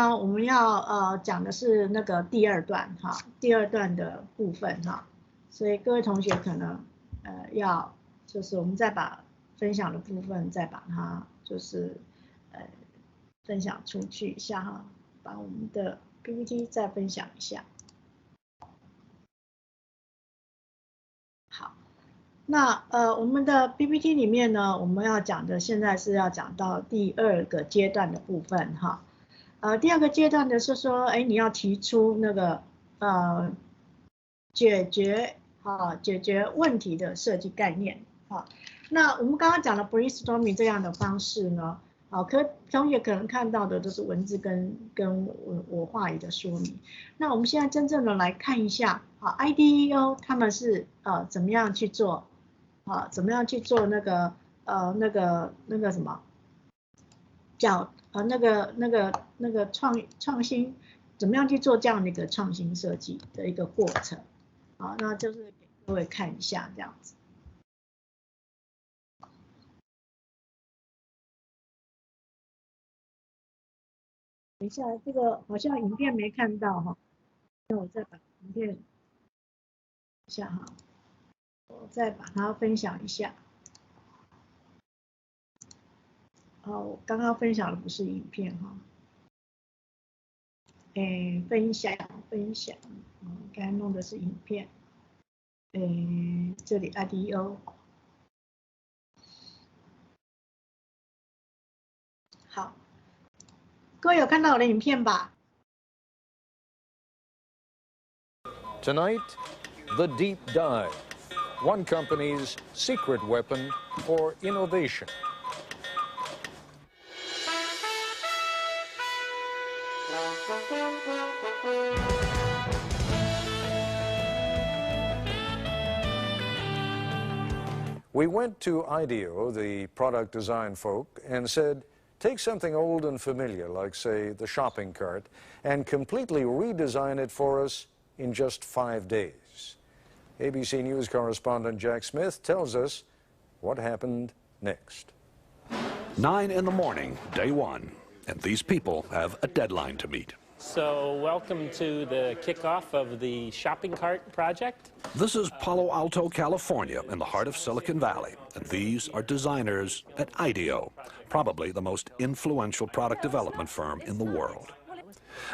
呢，我们要讲的是那个第二段哈，第二段的部分哈，所以各位同学可能要就是我们再把分享的部分再把它就是分享出去一下哈，把我们的 PPT 再分享一下。好，那我们的 PPT 里面呢，我们要讲的现在是要讲到第二个阶段的部分哈。第二个阶段的是说，哎，你要提出那个解决问题的设计概念啊。那我们刚刚讲的 brainstorming 这样的方式呢，同学可能看到的都是文字跟我话语的说明。那我们现在真正的来看一下IDEO 他们是怎么样去做怎么样去做那个什么叫那个创新，怎么样去做这样的一个创新设计的一个过程啊？那就是给各位看一下这样子。等一下，这个好像影片没看到哈，那我再把影片一下哈，我再把它分享一下。我刚刚分享的不是影片哈，分享，刚才弄的是影片，这里 IDEO， 好，各位有看到我的影片吧？ Tonight, the deep dive, one company's secret weapon for innovation. We went to IDEO, the product design folk, and said, take something old and familiar, like, say, the shopping cart, and completely redesign it for us in just 5 days. ABC News correspondent Jack Smith tells us what happened next. 9 in the morning, day one, and these people have a deadline to meet. So welcome to the kickoff of the shopping cart project. This is Palo Alto, California, in the heart of Silicon Valley, and these are designers at IDEO, probably the most influential product development firm in the world.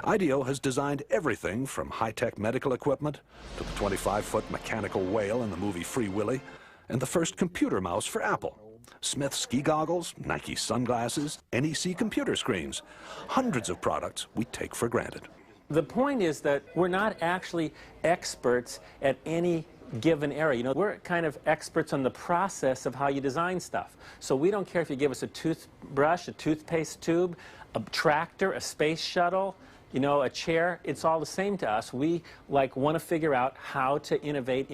IDEO has designed everything from high-tech medical equipment to the 25-foot mechanical whale in the movie Free Willy and the first computer mouse for Apple. Smith ski goggles, Nike sunglasses, NEC computer screens. Hundreds of products we take for granted. The point is that we're not actually experts at any given area. You know, we're kind of experts on the process of how you design stuff. So we don't care if you give us a toothbrush, a toothpaste tube, a tractor, a space shuttle, you know, a chair. It's all the same to us. We want to figure out how to innovate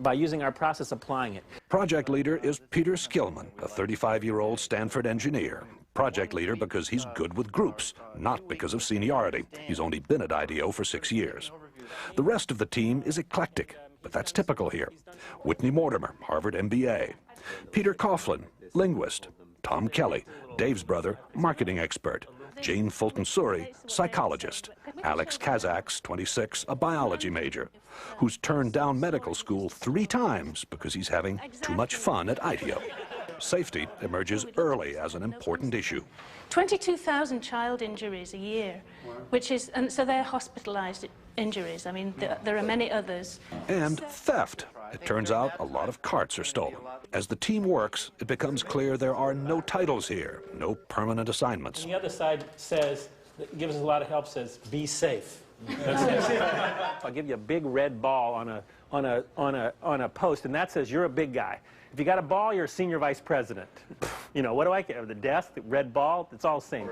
by using our process, applying it. Project leader is Peter Skillman, a 35-year-old Stanford engineer. Project leader because he's good with groups, not because of seniority. He's only been at IDEO for 6 years. The rest of the team is eclectic, but that's typical here. Whitney Mortimer, Harvard MBA. Peter Coughlin, linguist. Tom Kelly, Dave's brother, marketing expert. Jane Fulton-Suri, psychologist. Alex Kazaks, 26, a biology major, who's turned down medical school 3 times because he's having too much fun at IDEO. Safety emerges early as an important issue. 22,000 child injuries a year, which is, and so they're hospitalized injuries. I mean, there are many others. And theft. It turns out a lot of carts are stolen. As the team works, it becomes clear there are no titles here, no permanent assignments. And the other side says, gives us a lot of help, says, be safe. I'll give you a big red ball on a post, and that says you're a big guy. If you got a ball, you're a senior vice president. You know, what do I care? The desk, the red ball, it's all the same.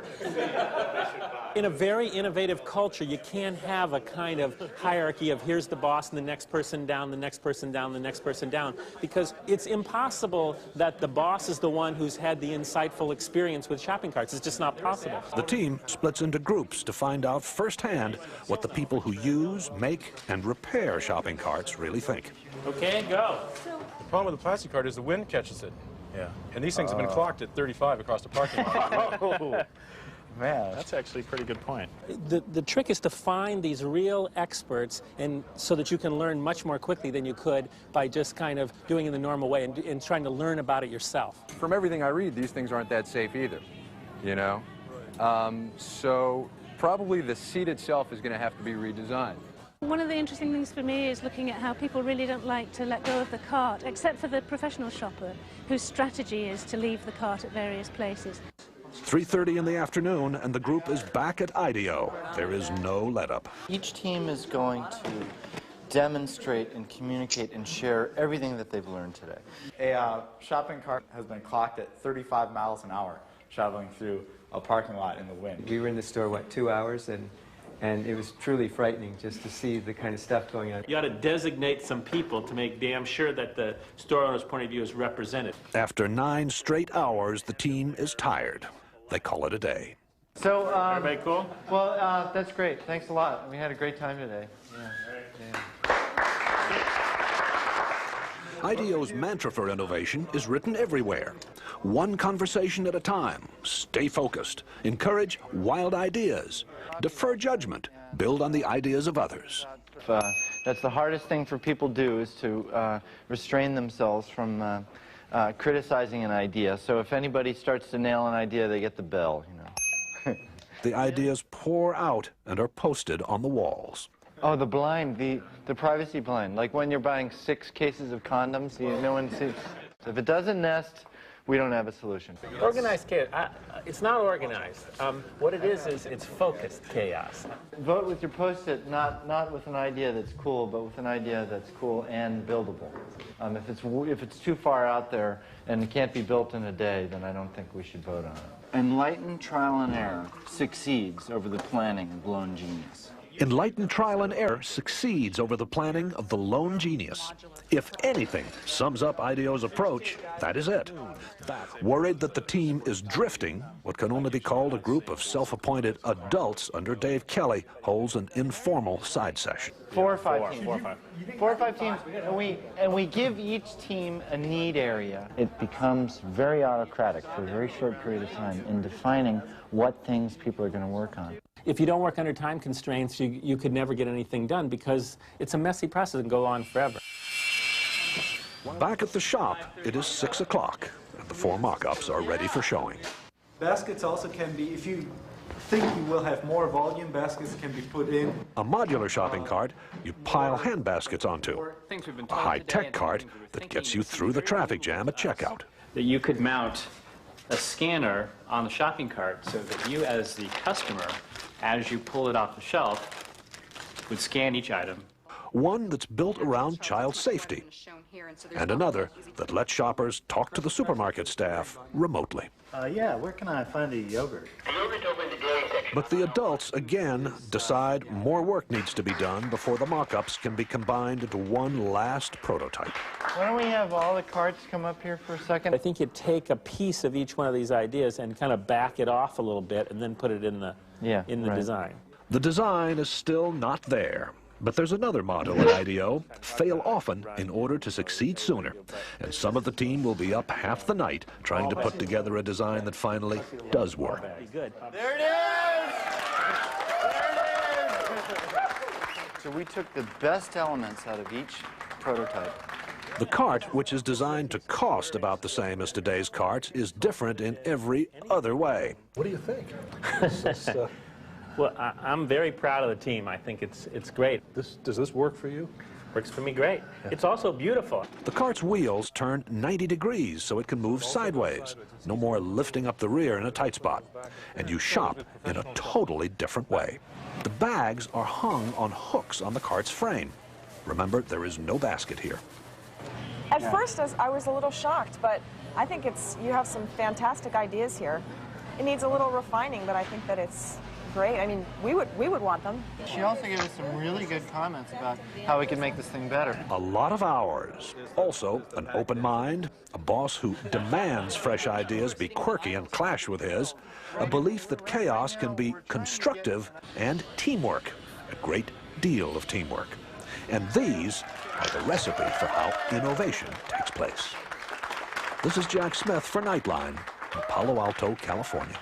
In a very innovative culture, you can't have a kind of hierarchy of here's the boss and the next person down, the next person down, the next person down, because it's impossible that the boss is the one who's had the insightful experience with shopping carts. It's just not possible. The team splits into groups to find out firsthand what the people who use, make, and repair shopping carts really think. Okay, go. The problem with the plastic cart is the wind catches it. Yeah. And these things have been clocked at 35 across the parking lot. Man, That's actually a pretty good point. The trick is to find these real experts, and so that you can learn much more quickly than you could by just kind of doing it the normal way and trying to learn about it yourself. From everything I read, these things aren't that safe either, you know? So probably the seat itself is going to have to be redesigned. One of the interesting things for me is looking at how people really don't like to let go of the cart, except for the professional shopper, whose strategy is to leave the cart at various places. 3:30 in the afternoon, and the group is back at IDEO. There is no let-up. each team is going to demonstrate and communicate and share everything that they've learned today. A shopping cart has been clocked at 35 miles an hour traveling through a parking lot in the wind. We were in the store, what, 2 hours, and it was truly frightening just to see the kind of stuff going on. You ought to designate some people to make damn sure that the store owner's point of view is represented. After 9 straight hours, the team is tired. They call it a day. So, Everybody cool? well, that's great. Thanks a lot. We had a great time today. IDEO's mantra for innovation is written everywhere. One conversation at a time. Stay focused. Encourage wild ideas. Defer judgment. Build on the ideas of others. That's the hardest thing for people to do, is to restrain themselves from criticizing an idea. So if anybody starts to nail an idea, they get the bell, you know. The ideas pour out and are posted on the walls. Oh, the blind, the privacy blind. Like when you're buying 6 cases of condoms, no one sees. If it doesn't nest, we don't have a solution. Organized chaos. It's not organized. What it is it's focused chaos. Vote with your Post-it, not with an idea that's cool, but with an idea that's cool and buildable. If it's too far out there and it can't be built in a day, then I don't think we should vote on it. Enlightened trial and error succeeds over the planning of lone genius. Enlightened trial and error succeeds over the planning of the lone genius. If anything sums up IDEO's approach, that is it. Worried that the team is drifting, what can only be called a group of self-appointed adults under Dave Kelly holds an informal side session. 4 or 5 teams. 4 or 5 teams, and we give each team a need area. It becomes very autocratic for a very short period of time in defining what things people are going to work on. If you don't work under time constraints, you could never get anything done, because it's a messy process and go on forever. Back at the shop, it is 6 o'clock, and the 4 mock-ups are ready for showing. Baskets also can be, if you think you will have more volume, baskets can be put in. A modular shopping cart you pile hand baskets onto. A high-tech cart that gets you through the traffic jam at checkout. That you could mount a scanner on the shopping cart so that you, as the customer, as you pull it off the shelf, would scan each item. One that's built around child safety, and another that lets shoppers talk to the supermarket staff remotely. Yeah, where can I find a yogurt? But the adults, again, decide more work needs to be done before the mock-ups can be combined into one last prototype. Why don't we have all the carts come up here for a second? I think you take a piece of each one of these ideas and kind of back it off a little bit and then put it in the design. The design is still not there. But there's another motto at IDEO: fail often in order to succeed sooner. And some of the team will be up half the night trying to put together a design that finally does work. There it is! There it is! So we took the best elements out of each prototype. The cart, which is designed to cost about the same as today's carts, is different in every other way. What do you think? Well, I'm very proud of the team. I think it's great. Does this work for you? Works for me great. It's also beautiful. The cart's wheels turn 90 degrees so it can move sideways. No more lifting up the rear in a tight spot. And you shop in a totally different way. The bags are hung on hooks on the cart's frame. Remember, there is no basket here. At first, I was a little shocked, but I think you have some fantastic ideas here. It needs a little refining, but I think that it's great. I mean, we would want them. She also gave us some really good comments about how we can make this thing better. A lot of hours. Also, an open mind, a boss who demands fresh ideas be quirky and clash with his, a belief that chaos can be constructive, and teamwork, a great deal of teamwork. And these are the recipe for how innovation takes place. This is Jack Smith for Nightline in Palo Alto, California.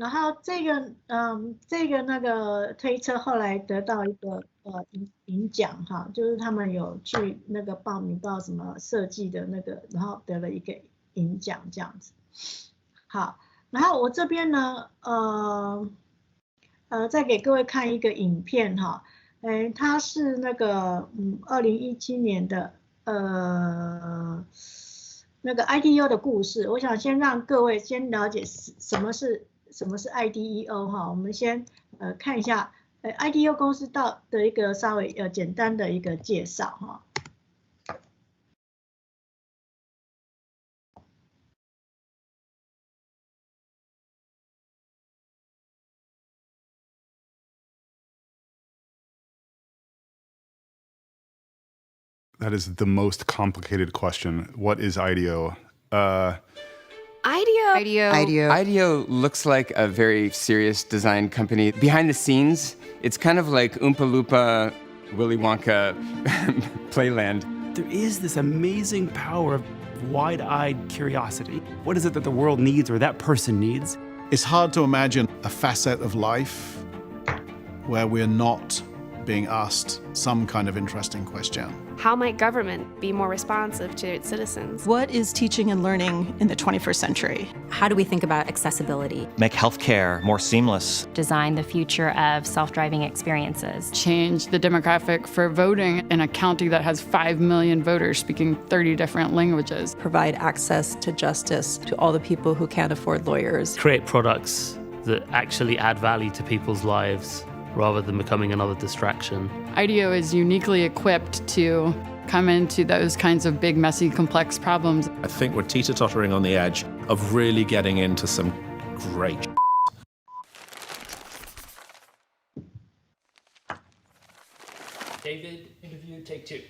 然后这个那个推车后来得到一个银奖哈，就是他们有去那个报名到什么设计的那个，然后得了一个银奖这样子。好，然后我这边呢再给各位看一个影片哈，它是那个2017年的那个 IDEO 的故事。我想先让各位先了解什么是 IDEO 哈，我们先看一下IDEO 公司的一个稍微简单的一个介绍哈。That is the most complicated question. What is IDEO? IDEO looks like a very serious design company. Behind the scenes, it's kind of like Oompa Loompa, Willy Wonka Playland. There is this amazing power of wide-eyed curiosity. What is it that the world needs or that person needs? It's hard to imagine a facet of life where we're not being asked some kind of interesting question. How might government be more responsive to its citizens? What is teaching and learning in the 21st century? How do we think about accessibility? Make healthcare more seamless. Design the future of self-driving experiences. Change the demographic for voting in a county that has 5 million voters speaking 30 different languages. Provide access to justice to all the people who can't afford lawyers. Create products that actually add value to people's lives, rather than becoming another distraction. IDEO is uniquely equipped to come into those kinds of big, messy, complex problems. I think we're teeter-tottering on the edge of really getting into some great David, interview, take 2.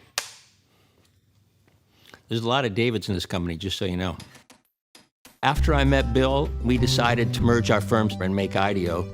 There's a lot of Davids in this company, just so you know. After I met Bill, we decided to merge our firms and make IDEO.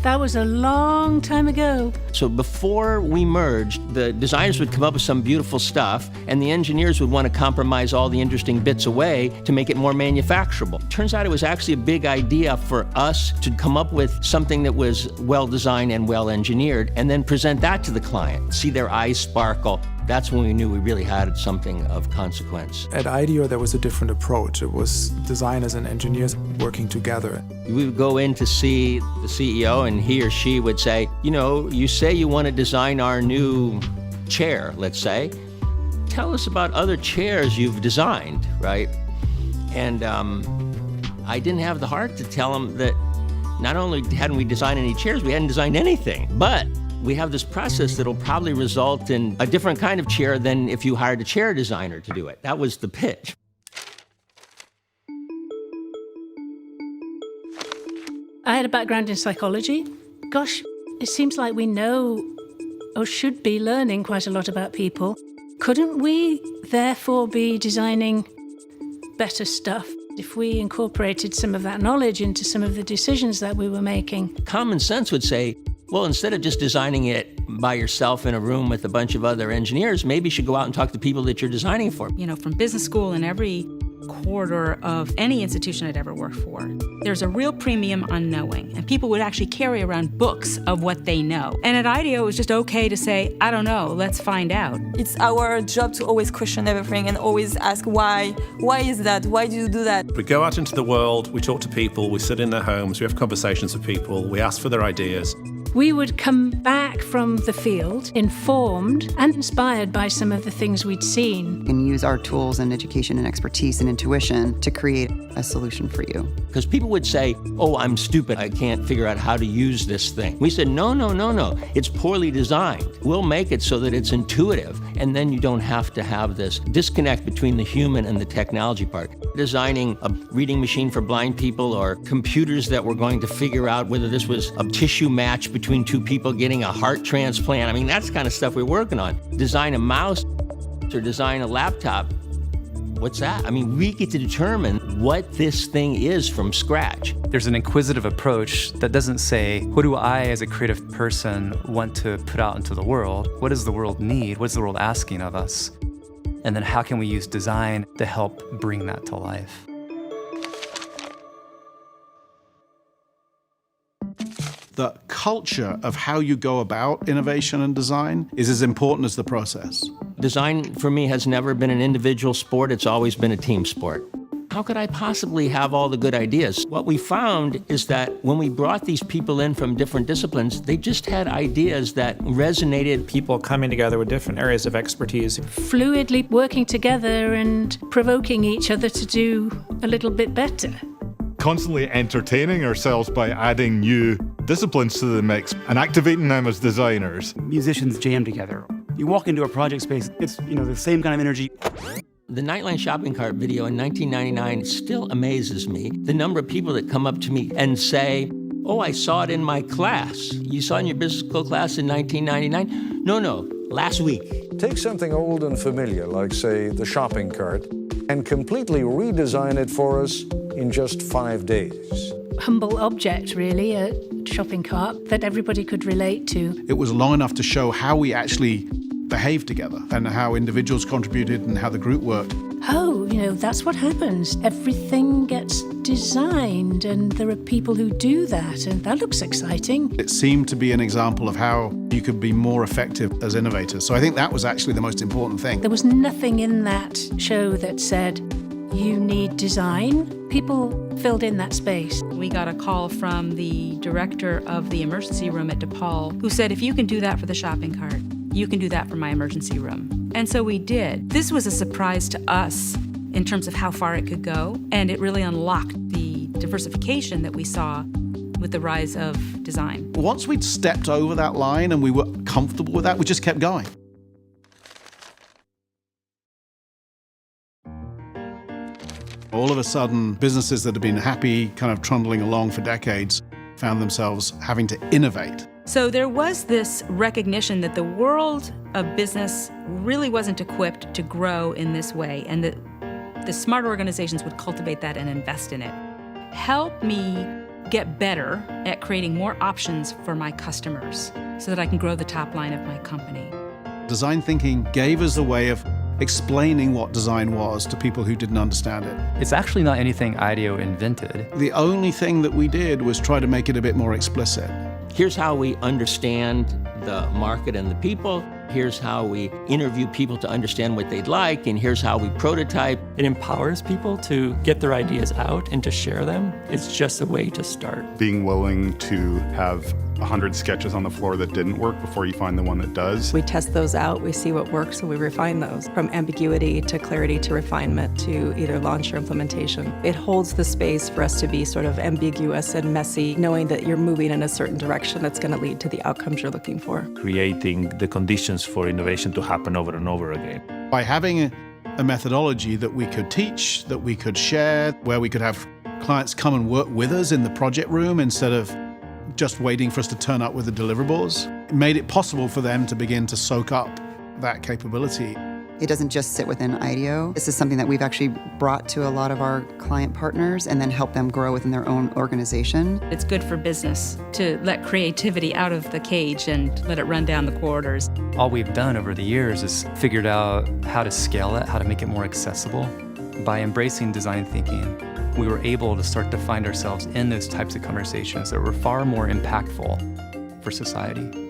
That was a long time ago. So before we merged, the designers would come up with some beautiful stuff, and the engineers would want to compromise all the interesting bits away to make it more manufacturable. Turns out it was actually a big idea for us to come up with something that was well-designed and well-engineered, and then present that to the client, see their eyes sparkle. That's when we knew we really had something of consequence. At IDEO, there was a different approach. It was designers and engineers working together. We would go in to see the CEO, and he or she would say, you know, you say you want to design our new chair, let's say. Tell us about other chairs you've designed, right? And I didn't have the heart to tell them that not only hadn't we designed any chairs, we hadn't designed anything, but we have this process that'll probably result in a different kind of chair than if you hired a chair designer to do it. That was the pitch. I had a background in psychology. Gosh, it seems like we know or should be learning quite a lot about people. Couldn't we therefore be designing better stuff if we incorporated some of that knowledge into some of the decisions that we were making? Common sense would say, well, instead of just designing it by yourself in a room with a bunch of other engineers, maybe you should go out and talk to people that you're designing for. You know, from business school and every quarter of any institution I'd ever worked for, there's a real premium on knowing. And people would actually carry around books of what they know. And at IDEO, it was just okay to say, I don't know, let's find out. It's our job to always question everything and always ask why. Why is that? Why do you do that? We go out into the world, we talk to people, we sit in their homes, we have conversations with people, we ask for their ideas. We would come back from the field informed and inspired by some of the things we'd seen. And use our tools and education and expertise and intuition to create a solution for you. Because people would say, oh, I'm stupid, I can't figure out how to use this thing. We said, no, no, no, no, it's poorly designed. We'll make it so that it's intuitive, and then you don't have to have this disconnect between the human and the technology part. Designing a reading machine for blind people, or computers that were going to figure out whether this was a tissue match between two people getting a heart transplant. I mean, that's the kind of stuff we're working on. Design a mouse or design a laptop. What's that? I mean, we get to determine what this thing is from scratch. There's an inquisitive approach that doesn't say, what do I as a creative person want to put out into the world? What does the world need? What's the world asking of us? And then how can we use design to help bring that to life? the culture of how you go about innovation and design is as important as the process. Design, for me, has never been an individual sport. It's always been a team sport. How could I possibly have all the good ideas? What we found is that when we brought these people in from different disciplines, they just had ideas that resonated. People coming together with different areas of expertise. Fluidly working together and provoking each other to do a little bit better. Constantly entertaining ourselves by adding new disciplines to the mix and activating them as designers. Musicians jam together. You walk into a project space, it's the same kind of energy. The Nightline shopping cart video in 1999 still amazes me. The number of people that come up to me and say, "Oh, I saw it in my class." You saw it in your business school class in 1999? No, last week. Take something old and familiar, like, say, the shopping cart, and completely redesign it for us in just 5 days. Humble object, really, a shopping cart that everybody could relate to. It was long enough to show how we actually behaved together and how individuals contributed and how the group worked. Oh, that's what happens. Everything gets designed and there are people who do that, and that looks exciting. It seemed to be an example of how you could be more effective as innovators. So I think that was actually the most important thing. There was nothing in that show that said, you need design. People filled in that space. We got a call from the director of the emergency room at DePaul who said, if you can do that for the shopping cart, you can do that for my emergency room. And so we did. This was a surprise to us in terms of how far it could go, and it really unlocked the diversification that we saw with the rise of design. Once we'd stepped over that line and we were comfortable with that, we just kept going. All of a sudden, businesses that had been happy, kind of trundling along for decades, found themselves having to innovate. So there was this recognition that the world of business really wasn't equipped to grow in this way, and that the smart organizations would cultivate that and invest in it. Help me get better at creating more options for my customers so that I can grow the top line of my company. Design thinking gave us a way of explaining what design was to people who didn't understand it. It's actually not anything IDEO invented. The only thing that we did was try to make it a bit more explicit. Here's how we understand the market and the people. Here's how we interview people to understand what they'd like, and here's how we prototype. It empowers people to get their ideas out and to share them. It's just a way to start. Being willing to have 100 sketches on the floor that didn't work before you find the one that does. We test those out, we see what works, and we refine those. From ambiguity to clarity to refinement to either launch or implementation. It holds the space for us to be sort of ambiguous and messy, knowing that you're moving in a certain direction that's going to lead to the outcomes you're looking for. Creating the conditions for innovation to happen over and over again. By having a methodology that we could teach, that we could share, where we could have clients come and work with us in the project room instead of just waiting for us to turn up with the deliverables, it made it possible for them to begin to soak up that capability. It doesn't just sit within IDEO. This is something that we've actually brought to a lot of our client partners and then help them grow within their own organization. It's good for business to let creativity out of the cage and let it run down the corridors. All we've done over the years is figured out how to scale it, how to make it more accessible. By embracing design thinking, we were able to start to find ourselves in those types of conversations that were far more impactful for society.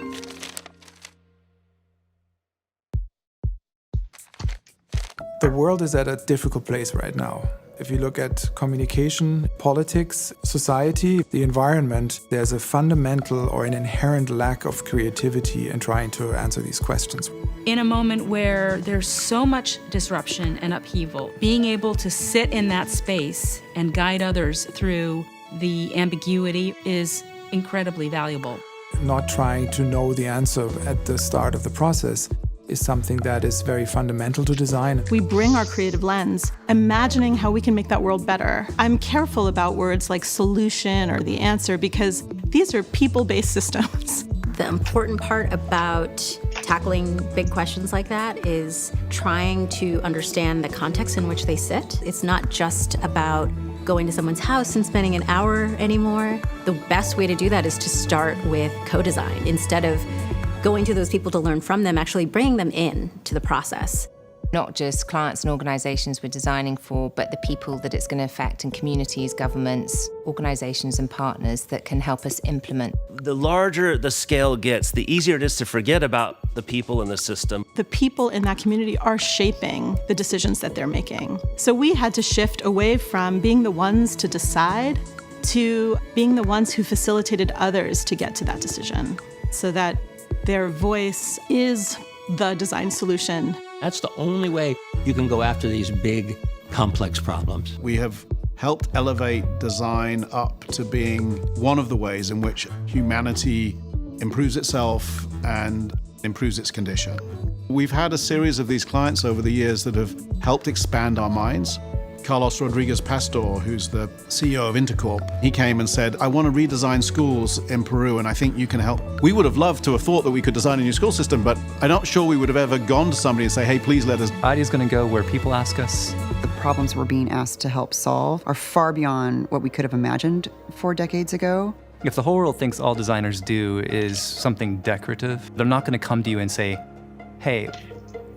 The world is at a difficult place right now. If you look at communication, politics, society, the environment, there's a fundamental or an inherent lack of creativity in trying to answer these questions. In a moment where there's so much disruption and upheaval, being able to sit in that space and guide others through the ambiguity is incredibly valuable. Not trying to know the answer at the start of the process is something that is very fundamental to design. We bring our creative lens, imagining how we can make that world better. I'm careful about words like solution or the answer because these are people-based systems. The important part about tackling big questions like that is trying to understand the context in which they sit. It's not just about going to someone's house and spending an hour anymore. The best way to do that is to start with co-design. Instead of going to those people to learn from them, actually bring them in to the process. not just clients and organizations we're designing for, but the people that it's going to affect in communities, governments, organizations and partners that can help us implement. The larger the scale gets, the easier it is to forget about the people in the system. The people in that community are shaping the decisions that they're making. So we had to shift away from being the ones to decide to being the ones who facilitated others to get to that decision, so that their voice is the design solution. That's the only way you can go after these big, complex problems. We have helped elevate design up to being one of the ways in which humanity improves itself and improves its condition. We've had a series of these clients over the years that have helped expand our minds. Carlos Rodriguez Pastor, who's the CEO of Intercorp, he came and said, I want to redesign schools in Peru, and I think you can help. We would have loved to have thought that we could design a new school system, but I'm not sure we would have ever gone to somebody and say, hey, please let us. IDEA's going to go where people ask us. The problems we're being asked to help solve are far beyond what we could have imagined 4 decades ago. If the whole world thinks all designers do is something decorative, they're not going to come to you and say, hey,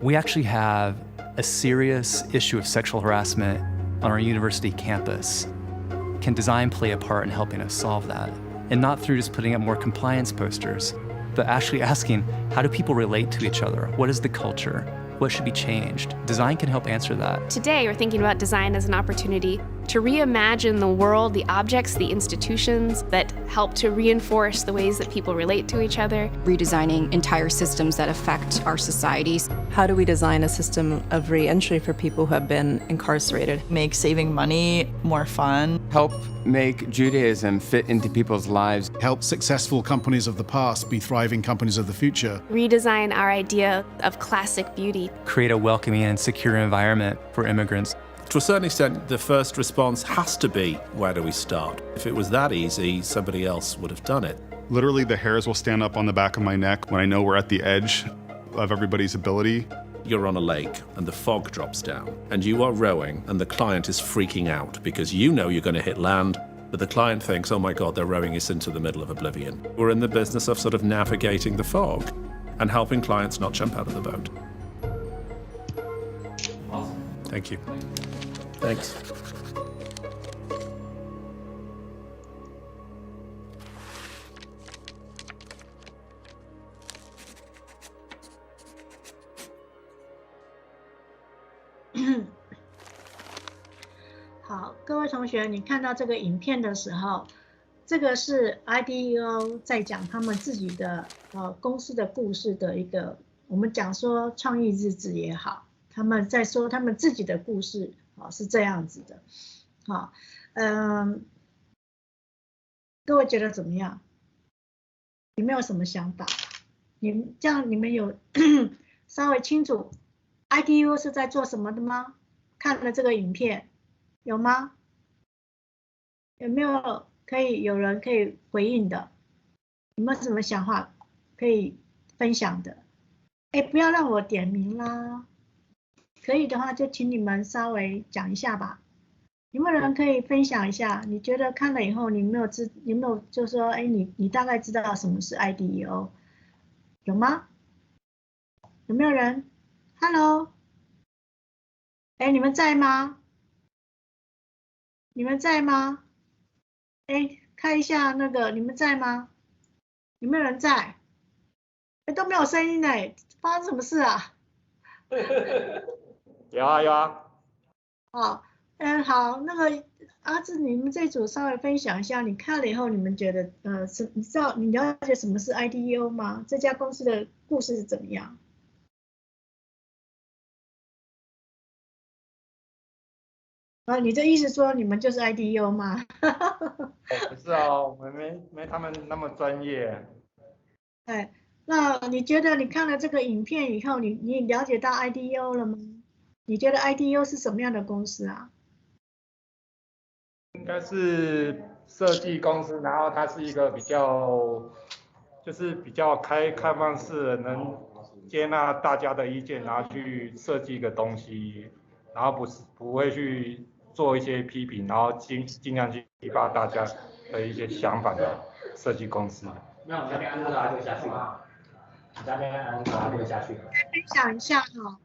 we actually have a serious issue of sexual harassment on our university campus. Can design play a part in helping us solve that? And not through just putting up more compliance posters, but actually asking, how do people relate to each other? What is the culture? What should be changed? Design can help answer that. Today, we're thinking about design as an opportunity to reimagine the world, the objects, the institutions that help to reinforce the ways that people relate to each other. Redesigning entire systems that affect our societies. How do we design a system of re-entry for people who have been incarcerated? Make saving money more fun. Help make Judaism fit into people's lives. Help successful companies of the past be thriving companies of the future. Redesign our idea of classic beauty. Create a welcoming and secure environment for immigrants. To a certain extent, the first response has to be, where do we start? If it was that easy, somebody else would have done it. Literally, the hairs will stand up on the back of my neck when I know we're at the edge of everybody's ability. You're on a lake and the fog drops down and you are rowing and the client is freaking out because you know you're going to hit land, but the client thinks, oh my God, they're rowing us into the middle of oblivion. We're in the business of sort of navigating the fog and helping clients not jump out of the boat. Awesome. Thank you. Thanks.好，各位同学，你看到这个影片的时候，这个是 IDEO 在讲他们自己的公司的故事的一个，我们讲说创意日志也好，他们在说他们自己的故事。是这样子的，好，各位觉得怎么样？有没有什么想法？这样你们有稍微清楚 IDEO 是在做什么的吗？看了这个影片有吗？有没有有人可以回应的？有没有什么想法可以分享的？哎，不要让我点名啦。可以的话，就请你们稍微讲一下吧。有没有人可以分享一下？你觉得看了以后，你有没有就说，哎，你大概知道什么是 IDEO？ 有吗？有没有人 ？Hello， 哎，你们在吗？你们在吗？哎，看一下那个，你们在吗？有没有人在？哎，都没有声音哎，发生什么事啊？有啊有啊。好，好，那个阿志，你们这组稍微分享一下，你看了以后，你们觉得你了解什么是 IDEO 吗？这家公司的故事是怎么样？你这意思说你们就是 IDEO 吗？不是哦，我们没他们那么专业。哎，那你觉得你看了这个影片以后，你了解到 IDEO 了吗？你觉得 IDEO 是什么样的公司啊？应该是设计公司，然后它是一个比较开放式的，能接纳大家的意见，然后去设计一个东西，然后不会去做一些批评，然后尽量去激发大家的一些想法的设计公司。那我们这边安拉会下去吗？你这边安拉会下去吗？分享一下哈。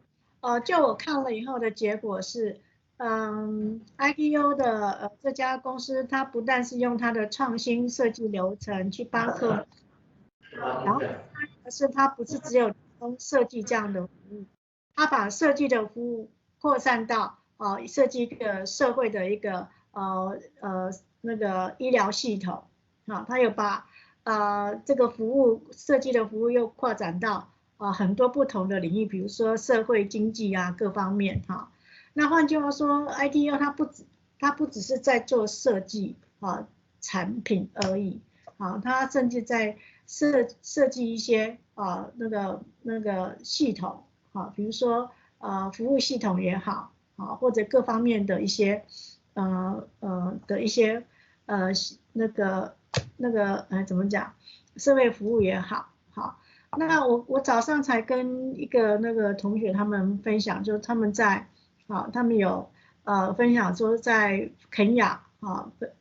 就我看了以后的结果是，ITO 的这家公司，它不但是用它的创新设计流程去帮客户，然后它不是只有提供设计这样的服务，它把设计的服务扩散到设计一个社会的一个那个医疗系统，它有把这个服务设计的服务又扩展到很多不同的领域，比如说社会经济啊各方面哈。那换句话说 ，ITO 它不只是在做设计产品而已，它甚至在设计一些那个系统比如说服务系统也好或者各方面的一些的一些那个怎么讲社会服务也好。那我早上才跟一个那个同学他们分享，就是他们他们有分享说在肯亚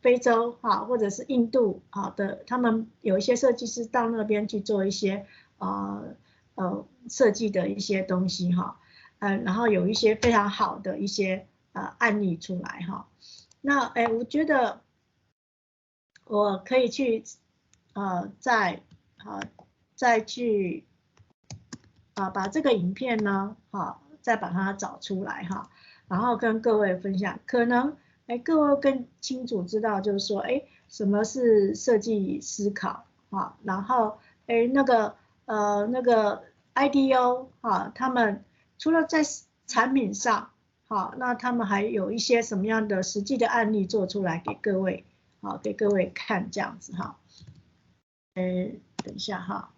非洲或者是印度的，他们有一些设计师到那边去做一些设计的一些东西然后有一些非常好的一些案例出来那我觉得我可以去再去把这个影片呢再把它找出来然后跟各位分享，可能各位更清楚知道就是说什么是设计思考然后那个ITO 他们除了在产品上那他们还有一些什么样的实际的案例做出来给各位看这样子等一下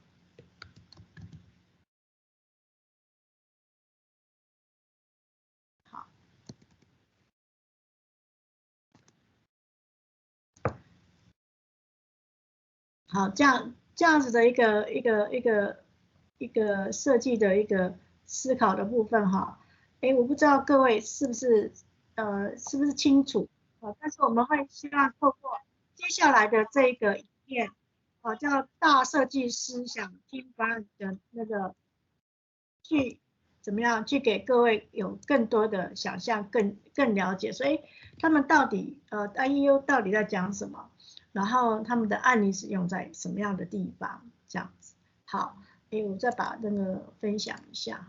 好，这样子的一个设计的一个思考的部分我不知道各位是不是清楚但是我们会希望透过接下来的这个影片叫大设计师想听方案的那个去怎么样去给各位有更多的想象，更了解，所以他们到底IEO 到底在讲什么，然后他们的案例是用在什么样的地方，这样子。好，我再把那个分享一下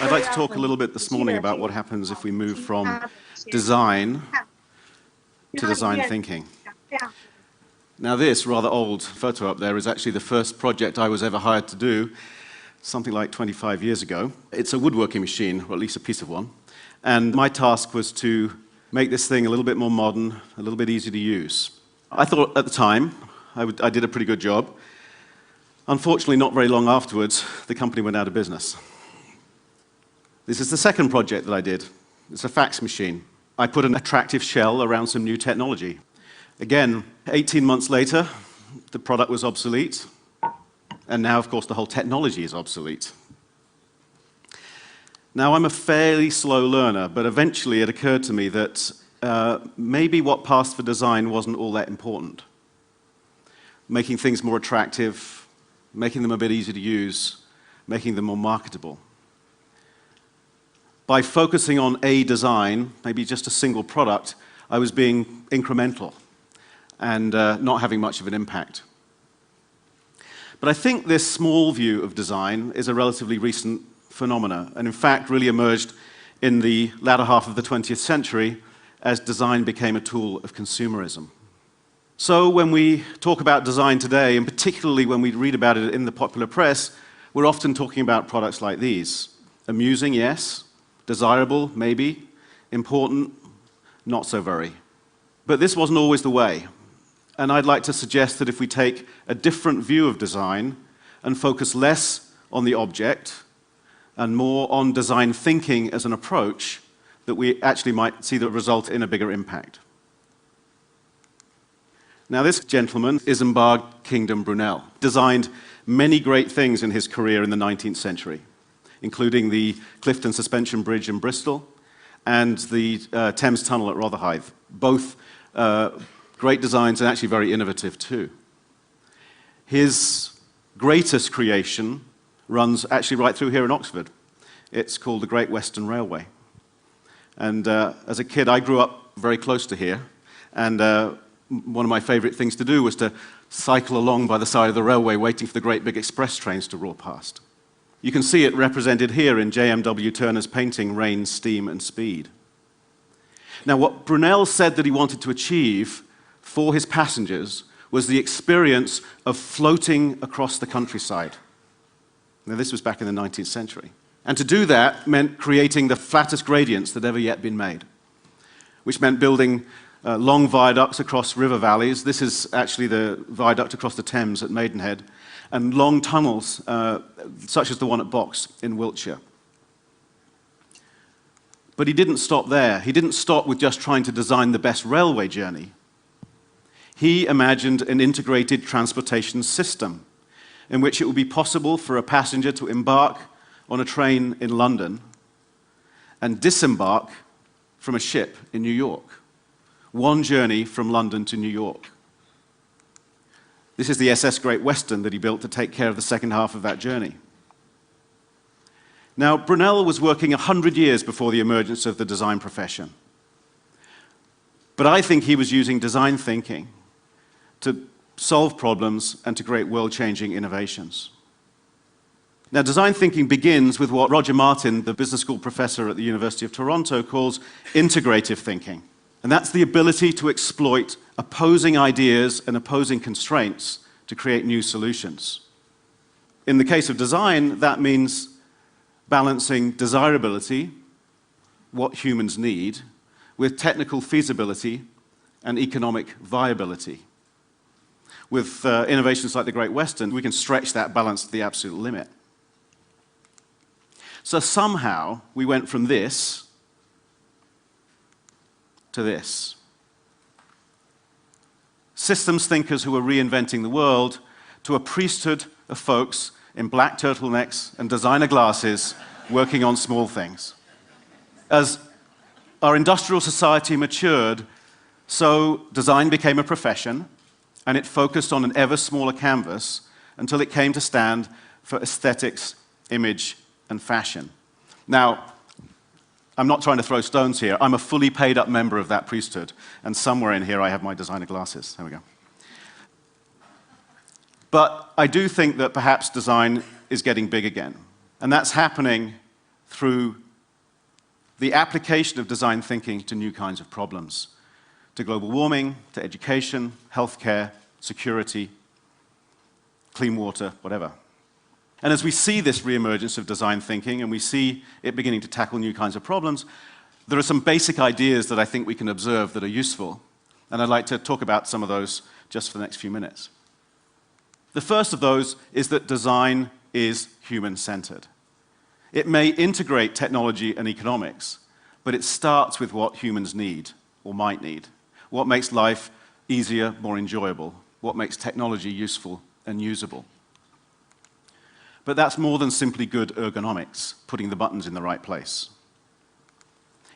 I'd like to talk a little bit this morning about what happens if we move from design to design thinking. Now this rather old photo up there is actually the first project I was ever hired to do, something like 25 years ago. It's a woodworking machine, or at least a piece of one, and my task was to make this thing a little bit more modern, a little bit easier to use. I thought at the time I did a pretty good job. Unfortunately, not very long afterwards, the company went out of business. This is the second project that I did. It's a fax machine. I put an attractive shell around some new technology. Again, 18 months later, the product was obsolete, and now, of course, the whole technology is obsolete. Now, I'm a fairly slow learner, but eventually it occurred to me that maybe what passed for design wasn't all that important. Making things more attractive, making them a bit easier to use, making them more marketable. By focusing on a design, maybe just a single product, I was being incremental and not having much of an impact. But I think this small view of design is a relatively recent phenomena, and in fact really emerged in the latter half of the 20th century as design became a tool of consumerism. So when we talk about design today, and particularly when we read about it in the popular press, we're often talking about products like these. Amusing, yes. Desirable, maybe. Important, not so very. But this wasn't always the way. And I'd like to suggest that if we take a different view of design and focus less on the object and more on design thinking as an approach, that we actually might see the result in a bigger impact. Now this gentleman, Isambard Kingdom Brunel, designed many great things in his career in the 19th century. including the Clifton Suspension Bridge in Bristol and the Thames Tunnel at Rotherhithe. Both great designs and actually very innovative too. His greatest creation runs actually right through here in Oxford. It's called the Great Western Railway. And as a kid, I grew up very close to here, and one of my favorite things to do was to cycle along by the side of the railway waiting for the great big express trains to roar past. You can see it represented here in J.M.W. Turner's painting, Rain, Steam, and Speed. Now, what Brunel said that he wanted to achieve for his passengers was the experience of floating across the countryside. Now, this was back in the 19th century. And to do that meant creating the flattest gradients that ever yet been made, which meant building long viaducts across river valleys. This is actually the viaduct across the Thames at Maidenhead, and long tunnels, such as the one at Box in Wiltshire. But he didn't stop there. He didn't stop with just trying to design the best railway journey. He imagined an integrated transportation system in which it would be possible for a passenger to embark on a train in London and disembark from a ship in New York. One journey from London to New York. This is the SS Great Western that he built to take care of the second half of that journey. Now, Brunel was working 100 years before the emergence of the design profession. But I think he was using design thinking to solve problems and to create world-changing innovations. Now, design thinking begins with what Roger Martin, the business school professor at the University of Toronto, calls integrative thinking. And that's the ability to exploit opposing ideas and opposing constraints to create new solutions. In the case of design, that means balancing desirability, what humans need, with technical feasibility and economic viability. With innovations like the Great Western, we can stretch that balance to the absolute limit. So somehow, we went from this to this. Systems thinkers who were reinventing the world to a priesthood of folks in black turtlenecks and designer glasses working on small things. As our industrial society matured, so design became a profession, and it focused on an ever smaller canvas until it came to stand for aesthetics, image, and fashion. Now, I'm not trying to throw stones here. I'm a fully paid up member of that priesthood, and somewhere in here I have my designer glasses. There we go. But I do think that perhaps design is getting big again, and that's happening through the application of design thinking to new kinds of problems, to global warming, to education, healthcare, security, clean water, whatever. And as we see this reemergence of design thinking and we see it beginning to tackle new kinds of problems, there are some basic ideas that I think we can observe that are useful. And I'd like to talk about some of those just for the next few minutes. The first of those is that design is human-centered. It may integrate technology and economics, but it starts with what humans need or might need. What makes life easier, more enjoyable? What makes technology useful and usable? But that's more than simply good ergonomics, putting the buttons in the right place.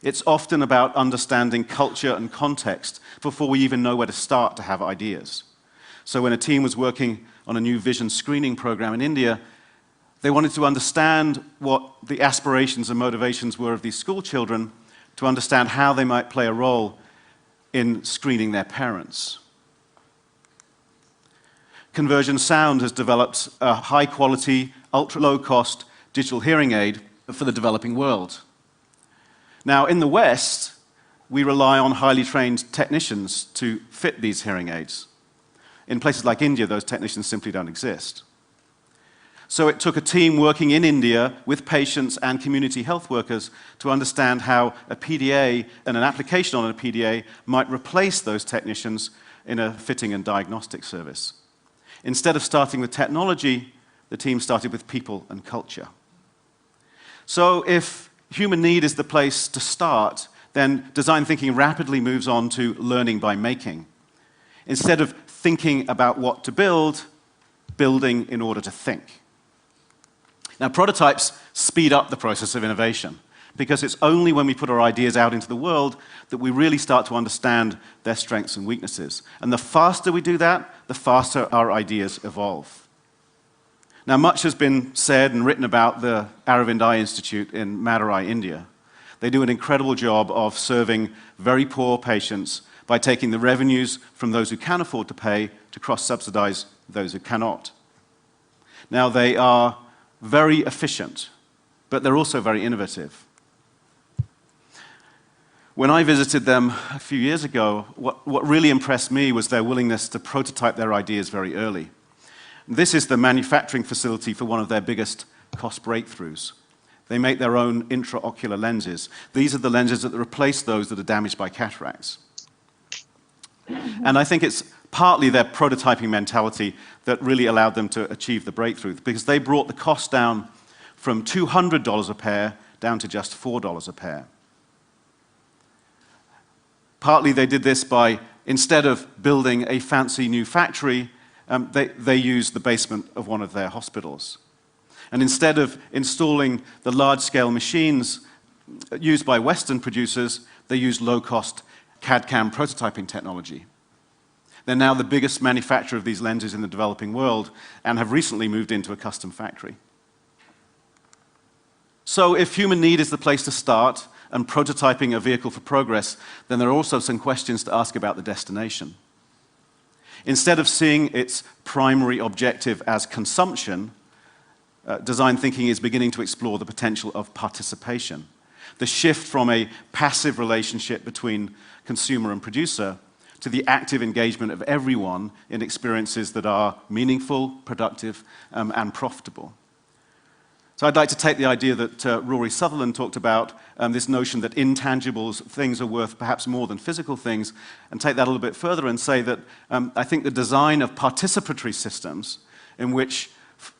It's often about understanding culture and context before we even know where to start to have ideas. So when a team was working on a new vision screening program in India, they wanted to understand what the aspirations and motivations were of these school children to understand how they might play a role in screening their parents. Conversion Sound has developed a high-quality, ultra-low-cost digital hearing aid for the developing world. Now, in the West, we rely on highly trained technicians to fit these hearing aids. In places like India, those technicians simply don't exist. So it took a team working in India with patients and community health workers to understand how a PDA and an application on a PDA might replace those technicians in a fitting and diagnostic service. Instead of starting with technology, the team started with people and culture. So if human need is the place to start, then design thinking rapidly moves on to learning by making. Instead of thinking about what to build, building in order to think. Now, prototypes speed up the process of innovation, because it's only when we put our ideas out into the world that we really start to understand their strengths and weaknesses. And the faster we do that, the faster our ideas evolve. Now, much has been said and written about the Aravind Eye Institute in Madurai, India. They do an incredible job of serving very poor patients by taking the revenues from those who can afford to pay to cross-subsidize those who cannot. Now, they are very efficient, but they're also very innovative. When I visited them a few years ago, what really impressed me was their willingness to prototype their ideas very early. This is the manufacturing facility for one of their biggest cost breakthroughs. They make their own intraocular lenses. These are the lenses that replace those that are damaged by cataracts. And I think it's partly their prototyping mentality that really allowed them to achieve the breakthrough, because they brought the cost down from $200 a pair down to just $4 a pair. Partly they did this by, instead of building a fancy new factory, they used the basement of one of their hospitals. And instead of installing the large-scale machines used by Western producers, they used low-cost CAD/CAM prototyping technology. They're now the biggest manufacturer of these lenses in the developing world and have recently moved into a custom factory. So if human need is the place to start and prototyping a vehicle for progress, then there are also some questions to ask about the destination. Instead of seeing its primary objective as consumption, design thinking is beginning to explore the potential of participation. The shift from a passive relationship between consumer and producer to the active engagement of everyone in experiences that are meaningful, productive, and profitable. So I'd like to take the idea that Rory Sutherland talked about, this notion that intangibles, things are worth perhaps more than physical things, and take that a little bit further and say that I think the design of participatory systems in which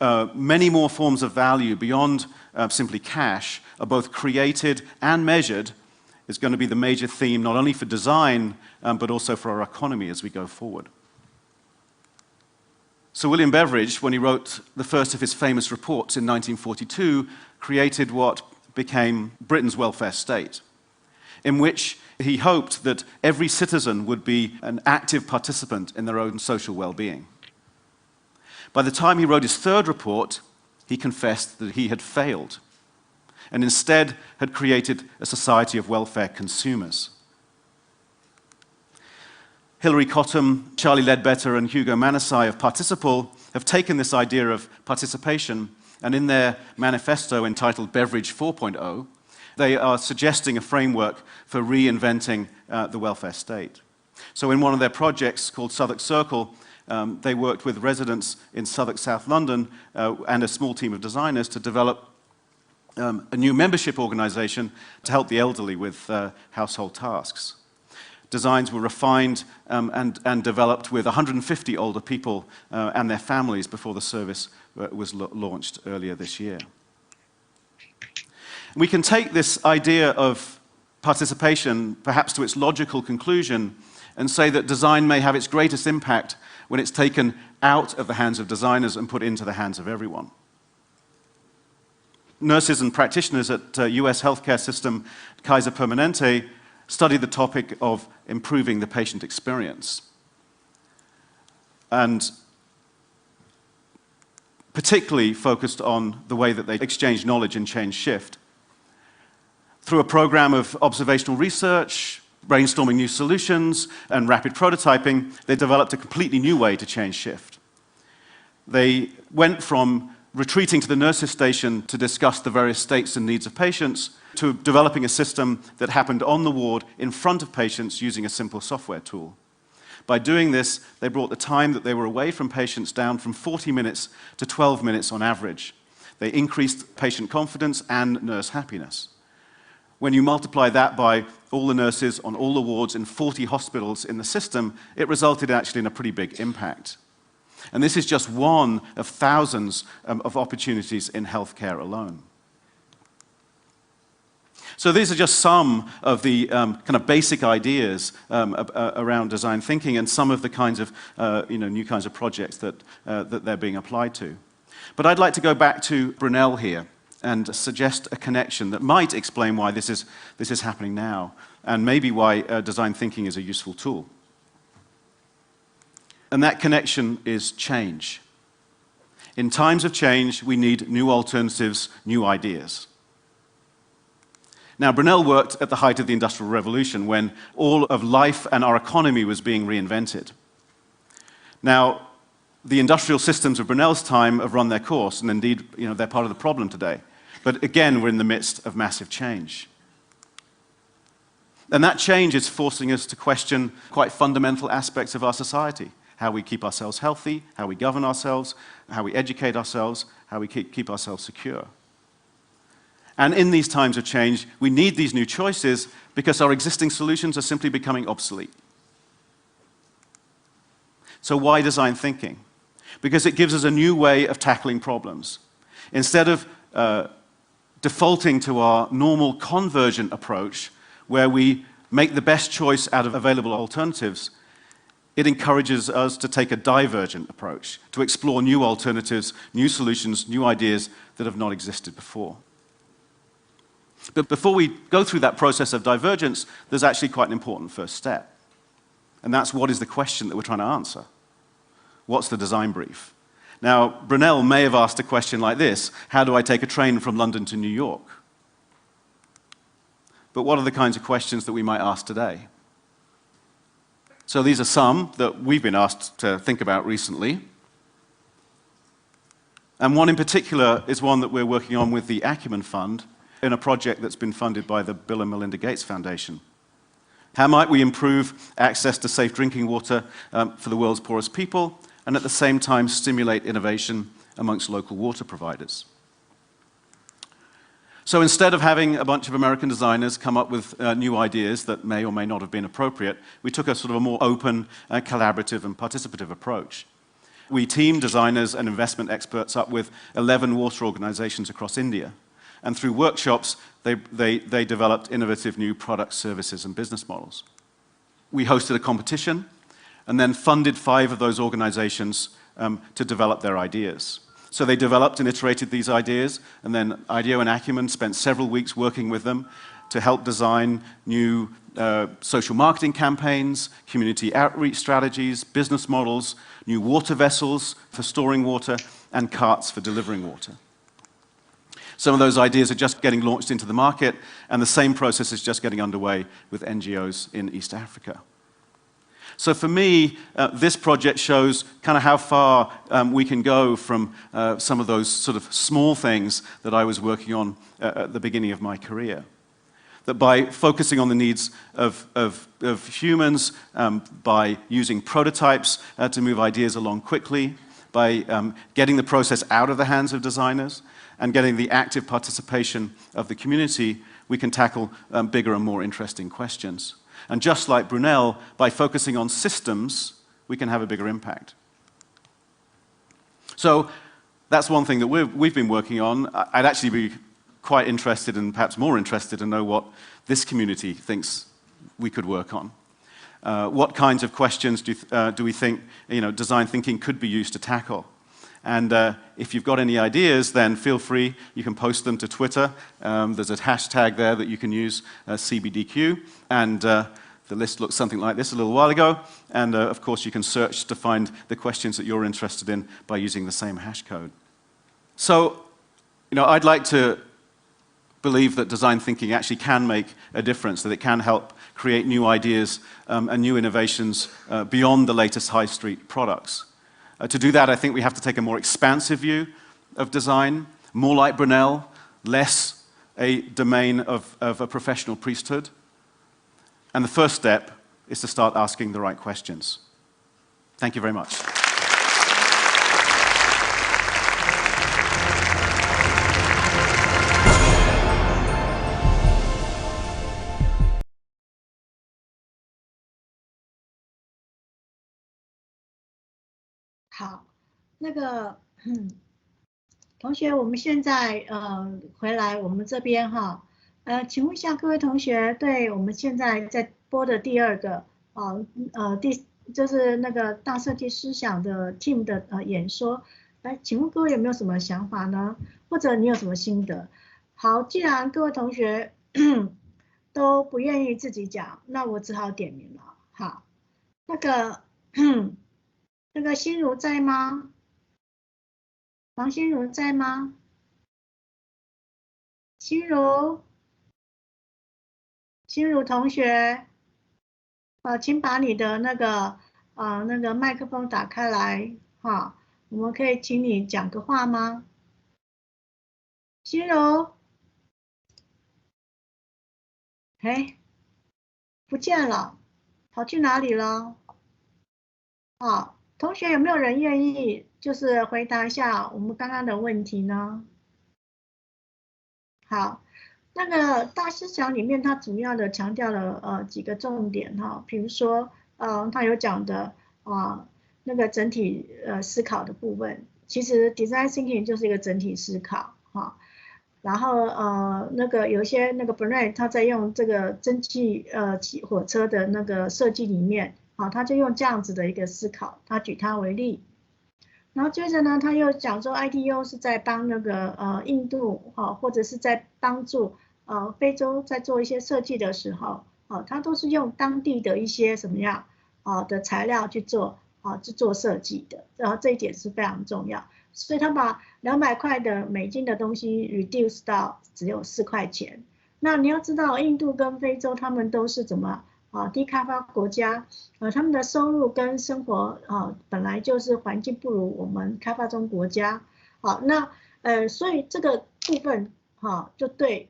many more forms of value beyond simply cash are both created and measured is going to be the major theme, not only for design, but also for our economy as we go forward. So William Beveridge, when he wrote the first of his famous reports in 1942, created what became Britain's welfare state, in which he hoped that every citizen would be an active participant in their own social well-being. By the time he wrote his third report, he confessed that he had failed, and instead had created a society of welfare consumers. Hilary Cottam, Charlie Ledbetter, and Hugo Manasai of Participal have taken this idea of participation, and in their manifesto entitled Beveridge 4.0, they are suggesting a framework for reinventing the welfare state. So in one of their projects called Southwark Circle, they worked with residents in Southwark, South London, and a small team of designers to develop a new membership organization to help the elderly with household tasks. Designs were refined and developed with 150 older people and their families before the service was launched earlier this year. We can take this idea of participation perhaps to its logical conclusion and say that design may have its greatest impact when it's taken out of the hands of designers and put into the hands of everyone. Nurses and practitioners at US healthcare system Kaiser Permanente studied the topic of improving the patient experience, and particularly focused on the way that they exchange knowledge and change shift. Through a program of observational research, brainstorming new solutions, and rapid prototyping, they developed a completely new way to change shift. They went from retreating to the nurses' station to discuss the various states and needs of patients, to developing a system that happened on the ward in front of patients using a simple software tool. By doing this, they brought the time that they were away from patients down from 40 minutes to 12 minutes on average. They increased patient confidence and nurse happiness. When you multiply that by all the nurses on all the wards in 40 hospitals in the system, it resulted actually in a pretty big impact. And this is just one of thousands of opportunities in healthcare alone. So these are just some of the kind of basic ideas around design thinking and some of the kinds of new kinds of projects that they're being applied to. But I'd like to go back to Brunel here and suggest a connection that might explain why this is happening now, and maybe why design thinking is a useful tool. And that connection is change. In times of change, we need new alternatives, new ideas. Now, Brunel worked at the height of the Industrial Revolution when all of life and our economy was being reinvented. Now, the industrial systems of Brunel's time have run their course, and indeed, they're part of the problem today. But again, we're in the midst of massive change. And that change is forcing us to question quite fundamental aspects of our society: how we keep ourselves healthy, how we govern ourselves, how we educate ourselves, how we keep ourselves secure. And in these times of change, we need these new choices because our existing solutions are simply becoming obsolete. So why design thinking? Because it gives us a new way of tackling problems. Instead of defaulting to our normal convergent approach, where we make the best choice out of available alternatives, it encourages us to take a divergent approach, to explore new alternatives, new solutions, new ideas that have not existed before. But before we go through that process of divergence, there's actually quite an important first step. And that's, what is the question that we're trying to answer? What's the design brief? Now, Brunel may have asked a question like this: how do I take a train from London to New York? But what are the kinds of questions that we might ask today? So these are some that we've been asked to think about recently. And one in particular is one that we're working on with the Acumen Fund in a project that's been funded by the Bill and Melinda Gates Foundation. How might we improve access to safe drinking water for the world's poorest people, and at the same time stimulate innovation amongst local water providers? So instead of having a bunch of American designers come up with new ideas that may or may not have been appropriate, we took a sort of a more open, collaborative and participative approach. We teamed designers and investment experts up with 11 water organizations across India. And through workshops, they developed innovative new products, services, and business models. We hosted a competition and then funded 5 of those organizations to develop their ideas. So they developed and iterated these ideas, and then IDEO and Acumen spent several weeks working with them to help design new social marketing campaigns, community outreach strategies, business models, new water vessels for storing water, and carts for delivering water. Some of those ideas are just getting launched into the market, and the same process is just getting underway with NGOs in East Africa. So for me, this project shows kind of how far we can go from some of those sort of small things that I was working on at the beginning of my career. That by focusing on the needs of humans, by using prototypes to move ideas along quickly, by getting the process out of the hands of designers, and getting the active participation of the community, we can tackle bigger and more interesting questions. And just like Brunel, by focusing on systems, we can have a bigger impact. So that's one thing that we've been working on. I'd actually be quite interested, and perhaps more interested, to know what this community thinks we could work on. What kinds of questions do we think design thinking could be used to tackle? And if you've got any ideas, then feel free. You can post them to Twitter. There's a hashtag there that you can use, CBDQ. And the list looked something like this a little while ago. And of course, you can search to find the questions that you're interested in by using the same hash code. So, I'd like to believe that design thinking actually can make a difference, that it can help create new ideas and new innovations beyond the latest high street products. To do that, I think we have to take a more expansive view of design, more like Brunel, less a domain of a professional priesthood. And the first step is to start asking the right questions. Thank you very much.好，同学，我们现在回来我们这边哈，请问一下各位同学，对我们现在在播的第二个就是那个大设计思想的 team 的演说，来，请问各位有没有什么想法呢？或者你有什么心得？好，既然各位同学都不愿意自己讲，那我只好点名了。好，那个心如在吗？王心如在吗？心如同学，请把你的那个麦克风打开来，哈，我们可以请你讲个话吗？心如，哎，不见了，跑去哪里了？好，同学有没有人愿意就是回答一下我们刚刚的问题呢？好。那个大思想里面，它主要的强调了几个重点哈，比如说它有讲的那个整体思考的部分，其实 design thinking 就是一个整体思考哈。然后那个有一些那个 Brand 他在用这个蒸汽火车的那个设计里面他就用这样子的一个思考，他举它为例。然后接着呢，他又讲说 IDEO 是在帮那个印度或者是在帮助非洲在做一些设计的时候他都是用当地的一些什么样的材料去做设计的，然后这一点是非常重要。所以他把200块的美金的东西 reduce 到只有4块钱。那你要知道，印度跟非洲他们都是怎么低开发国家，他们的收入跟生活本来就是环境不如我们开发中国家，那所以这个部分就对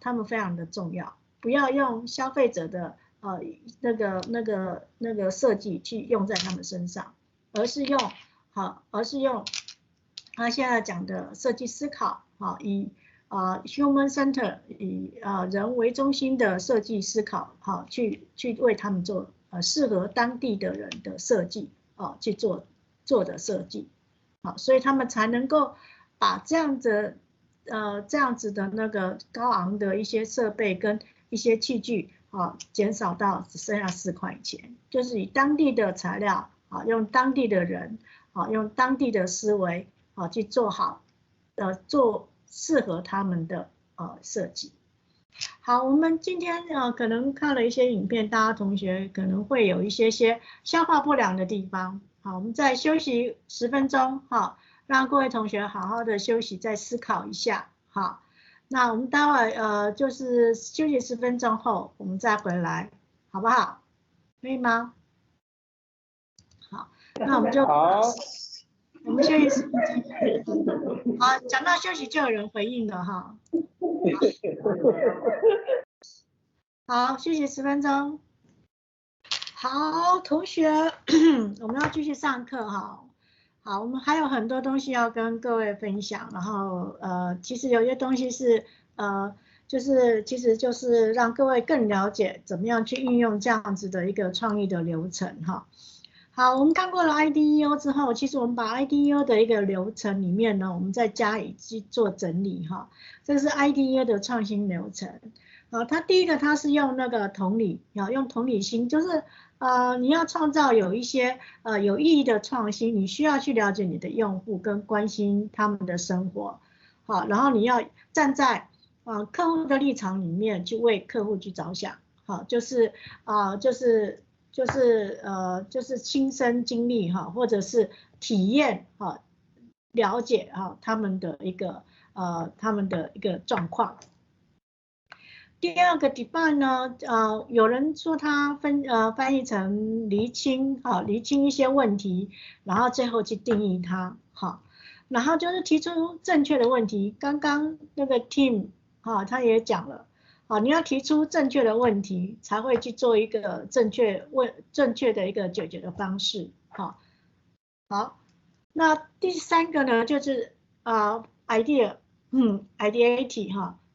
他们非常的重要，不要用消费者的那个设计去用在他们身上，而是用他现在讲的设计思考以human center 以人为中心的设计思考去为他们做适合当地的人的设计去做的设计所以他们才能够把这样子的那个高昂的一些设备跟一些器具减少到只剩下4块钱，就是以当地的材料用当地的人用当地的思维去做好做适合他们的设计。好，我们今天可能看了一些影片，大家同学可能会有一些消化不良的地方。好，我们再休息10分钟，让各位同学好好的休息，再思考一下。好，那我们待会就是休息10分钟后，我们再回来，好不好？可以吗？好，那我们就我们休息10分钟。好，讲到休息就有人回应了哈。好，休息10分钟。好，同学，我们要继续上课哈。好，我们还有很多东西要跟各位分享，然后其实有些东西是其实就是让各位更了解怎么样去运用这样子的一个创意的流程哈。好，我们看过了 IDEO 之后，其实我们把 IDEO 的一个流程里面呢，我们再加以去做整理哈。这是 IDEO 的创新流程。它第一个它是用那个同理，用同理心，就是你要创造有一些有意义的创新，你需要去了解你的用户跟关心他们的生活，好，然后你要站在客户的立场里面去为客户去着想，好，就是亲身经历或者是体验了解他们的一个状况。第二个 define 呢，有人说它翻译成厘清，厘清一些问题，然后最后去定义它，然后就是提出正确的问题。刚刚那个 Tim 他也讲了，你要提出正确的问题，才会去做一个正确的一个解决的方式，好，那第三个呢，就是ideate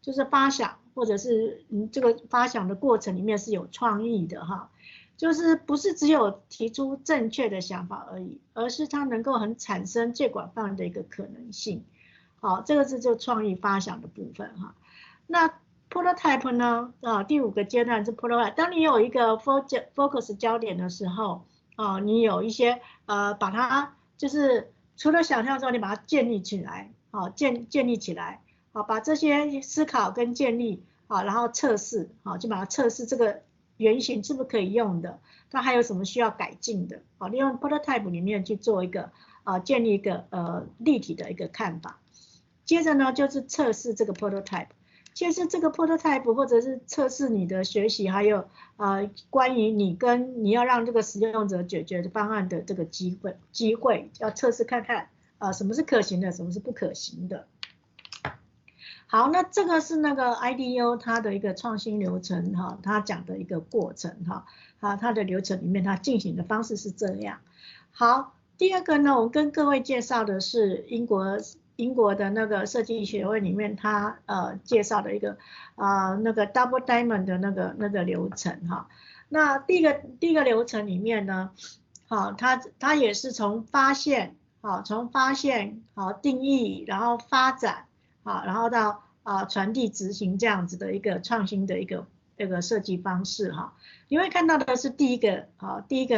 就是发想。或者是这个发想的过程里面是有创意的就是不是只有提出正确的想法而已，而是它能够产生最广泛的一个可能性。好，这个是就创意发想的部分那 prototype 呢第5个阶段是 prototype。当你有一个 focus 焦点的时候你有一些把它就是除了想象之后，你把它建立起来，好，建立起来，好，把这些思考跟建立，好，然后测试，好，就把它测试这个原型是不是可以用的，它还有什么需要改进的，好，利用 prototype 里面去做一个建立一个立体的一个看法。接着呢，就是测试这个 prototype。其实这个 prototype 或者是测试你的学习，还有关于你要让这个使用者解决方案的这个机会，要测试看看什么是可行的，什么是不可行的。好，那这个是那个 IDEO 它的一个创新流程哈，它讲的一个过程哈，它的流程里面它进行的方式是这样。好，第二个呢，我跟各位介绍的是英国的那个设计学会里面，他介绍的一个那个 Double Diamond 的那个流程哈。那第一个流程里面呢，好，它也是从发现定义，然后发展，好，然后到传递执行这样子的一个创新的一个设计方式哈。你会看到的是第一个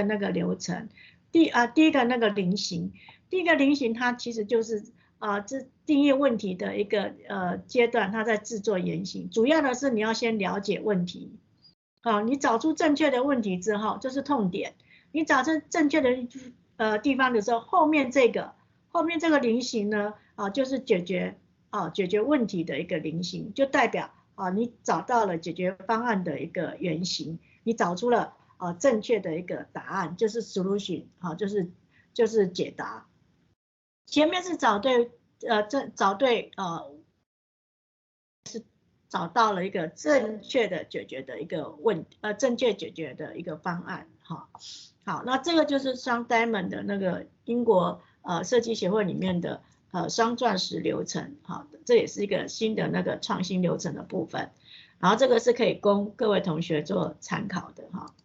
那个流程，第一个那个菱形，第一个菱形它其实就是这定义问题的一个阶段，它在制作原型，主要的是你要先了解问题，你找出正确的问题之后，就是痛点，你找出正确的地方的时候，后面这个菱形呢，就是解决问题的一个菱形，就代表你找到了解决方案的一个原型，你找出了正确的一个答案，就是 solution 就是解答。前面是找到了一个正确解决的一个正确解决的一个方案哈。好，那这个就是双 Diamond 的那个英国设计协会里面的双钻石流程，好，这也是一个新的那个创新流程的部分。然后这个是可以供各位同学做参考的哈。